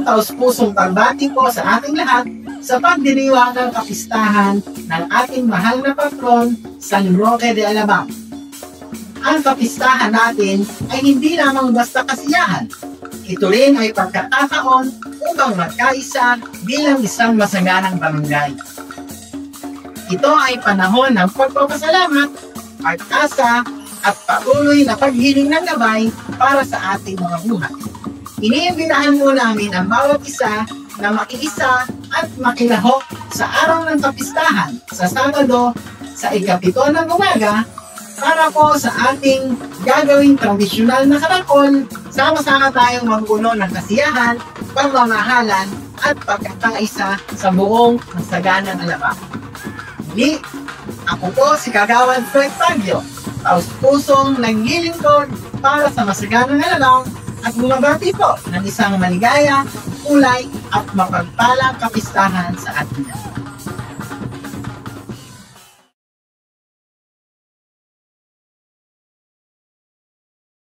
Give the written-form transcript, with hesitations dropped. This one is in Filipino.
taus-pusong pagbati po sa ating lahat sa pagdiriwang ng kapistahan ng ating mahal na patron, San Roque de Alabang. Ang kapistahan natin ay hindi lamang basta kasiyahan. Ito rin ay pagkakataon upang magkaisa bilang isang masaganang barangay. Ito ay panahon ng pagpapasalamat, pag-asa, at patuloy na paghiling ng gabay para sa ating mga buhay. Iniimbitahan mo namin ang bawat isa na makiisa at makilahok sa araw ng kapistahan sa Sabado sa ika-7 ng umaga para po sa ating gagawing tradisyonal na karakol. Sama-sama tayong mangguno ng kasiyahan, pagmamahalan at pagkakaisa sa buong masaganang Alabang. Muli, ako po si Kagawad Fred Taglio, taus-pusong naglilingkod para sa masaganang Alabang at bumabati po ng isang maligaya, kulay at mapagpalang kapistahan sa ating lahat.